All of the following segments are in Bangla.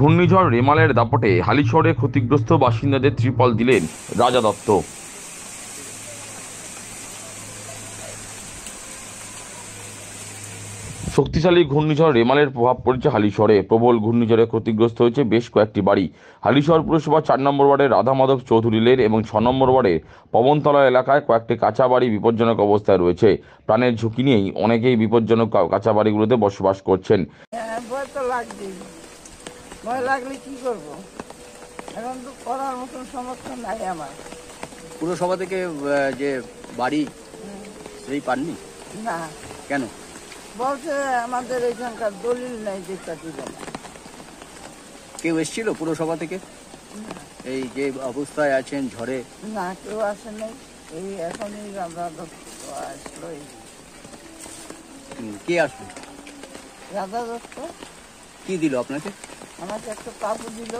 ঘূর্ণিঝড় রেমালের দাপটে হালিশহরে ক্ষতিগ্রস্ত বাসিন্দাদের ত্রিপল দিলেন রাজা দত্ত। শক্তিশালী ঘূর্ণিঝড় রেমালের প্রভাব পড়েছে হালিশহরে। প্রবল ঘূর্ণিঝড়ে ক্ষতিগ্রস্ত হয়েছে বেশ কয়েকটি বাড়ি। হালিশহর পুরসভা 4 নম্বর ওয়ার্ডের রাধা মাধব চৌধুরী লেন এবং 6 নম্বর ওয়ার্ডের পবনতলা এলাকায় কয়েকটি কাঁচা বাড়ি বিপজ্জনক অবস্থায় রয়েছে। প্রাণের ঝুঁকি নিয়েই অনেকেই বিপজ্জনক কাঁচা বাড়িগুলোতে বসবাস করছেন। ভয় তো লাগবেই, ভয় লাগলে কি করব, এখন তো করার মতন সমর্থন নাই আমার। পুরসভা থেকে যে বাড়ি সেই পাননি? না। কেন? বলছে আমাদের এখানকার দলিল নাই, যেটা দিবে না। কেউ এসেছিল পুরসভা থেকে এই যে অবস্থায় আছেন ঝড়ে? না, কেউ আসে নাই। এই এখনই রাধা দত্ত আসলো। কে আসলো? রাধা দত্ত। কি দিল আপনাকে? আমাকে একটা তাবু দিল।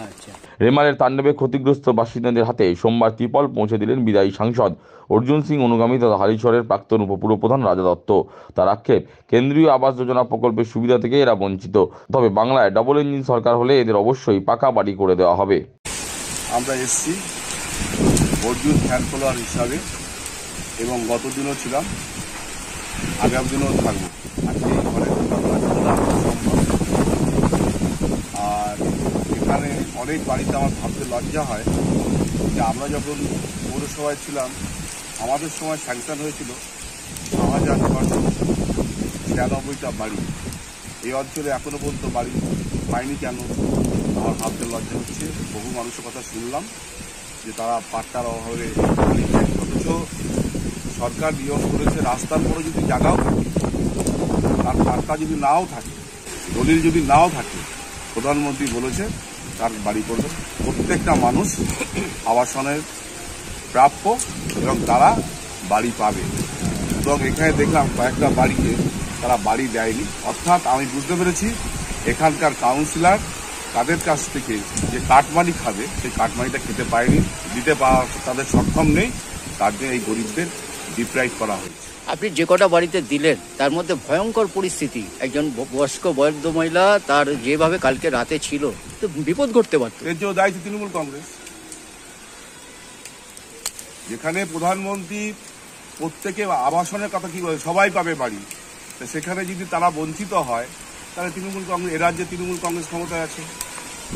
আচ্ছা। রেমালের তাণ্ডবে ক্ষতিগ্রস্ত বাসিন্দাদের হাতে সোমবার ত্রিপল পৌঁছে দিলেন বিদায়ী সাংসদ অর্জুন সিং অনুগামী তথা হালিশহরের প্রাক্তন উপপুরপ্রধান রাজা দত্ত। তার আক্ষেপ, কেন্দ্রীয় আবাস যোজনা প্রকল্পের সুবিধা থেকে এরা বঞ্চিত। তবে বাংলায় ডবল ইঞ্জিন সরকার হলে এদের অবশ্যই পাকা বাড়ি করে দেওয়া হবে। আমরা এসছি অর্জুন ফ্যান ফলোয়ার হিসাবে, এবং গত দিনও ছিলাম, আগামী দিনও থাকবো। আর এখানে অনেক বাড়িতে আমার ভাবতে লজ্জা হয় যে আমরা যখন পৌরসভায় ছিলাম আমাদের সময় স্যাংশন হয়েছিল 6,996টা বাড়ি। এই অঞ্চলে এখনো পর্যন্ত বাড়ি পায়নি কেন আমার ভাবতে লজ্জা হচ্ছে। বহু মানুষের কথা শুনলাম যে তারা পাট্টার অভাবে বাড়ি পায়নি, অথচ সরকার নিয়ম করেছে রাস্তার পরে যদি জায়গাও থাকে, তার পাট্টা যদি নাও থাকে, দলিল যদি নাও থাকে, প্রধানমন্ত্রী বলেছে তার বাড়ি করবে। প্রত্যেকটা মানুষ আবাসনের প্রাপ্য এবং তারা বাড়ি পাবে। এবং এখানে দেখলাম কয়েকটা বাড়িকে তারা বাড়ি দেয়নি। অর্থাৎ আমি বুঝতে পেরেছি এখানকার কাউন্সিলর তাদের কাছ থেকে যে কাটমানি খাবে সেই কাটমানিটা খেতে পায়নি, দিতে পাওয়া তাদের সক্ষম নেই। তার জন্য এই গরিবদের ডিপ্রাইভ করা হয়েছে। আপনি যে কটা বাড়িতে দিলেন তার মধ্যে ভয়ঙ্কর পরিস্থিতি, একজন বয়স্ক বয়োদ্ধ মহিলা তার যেভাবে কালকে রাতে ছিল, তো বিপদ ঘটতে পারত। এর জন্য দায়িত্ব তৃণমূল কংগ্রেস। যেখানে প্রধানমন্ত্রী প্রত্যেকে আবাসনের কথা কি বলে, সবাই পাবে বাড়ি, সেখানে যদি তারা বঞ্চিত হয় তাহলে তৃণমূল কংগ্রেস, এ রাজ্যে তৃণমূল কংগ্রেস ক্ষমতায় আছে,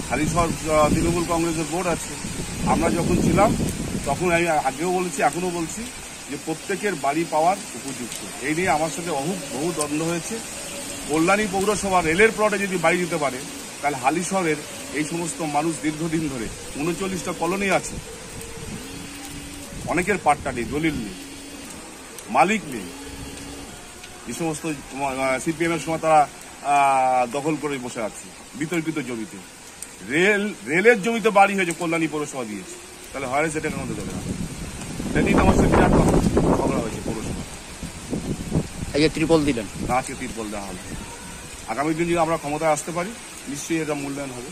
হালিশহর তৃণমূল কংগ্রেসের বোর্ড আছে। আমরা যখন ছিলাম তখন আমি আগেও বলেছি, এখনও বলছি যে প্রত্যেকের বাড়ি পাওয়ার উপযুক্ত। এই নিয়ে আমার সাথে বহু দ্বন্দ্ব হয়েছে। কল্যাণী পৌরসভা রেলের প্লটে যদি বাড়ি দিতে পারে তাহলে হালিশহরের এই সমস্ত মানুষ দীর্ঘদিন ধরে 39টা কলোনি আছে, অনেকের পাট্টা নেই, দলিল নেই, মালিক নেই। যে সমস্ত সিপিএমের সময় তারা দখল করে বসে আছে বিতর্কিত জমিতে, রেলের জমিতে বাড়ি হয়েছে কল্যাণী পৌরসভা দিয়েছে, তাহলে হয় সেটার মধ্যে দেবে না। সেদিন আমার সাথে বিরাট ঝগড়া হয়েছে পৌরসভা। আজকে ত্রিপল দিলেন? না, আজকে ত্রিপল দেওয়া হলো। আগামী দিন যদি আমরা ক্ষমতায় আসতে পারি নিশ্চয়ই এটা মূল্যায়ন হবে।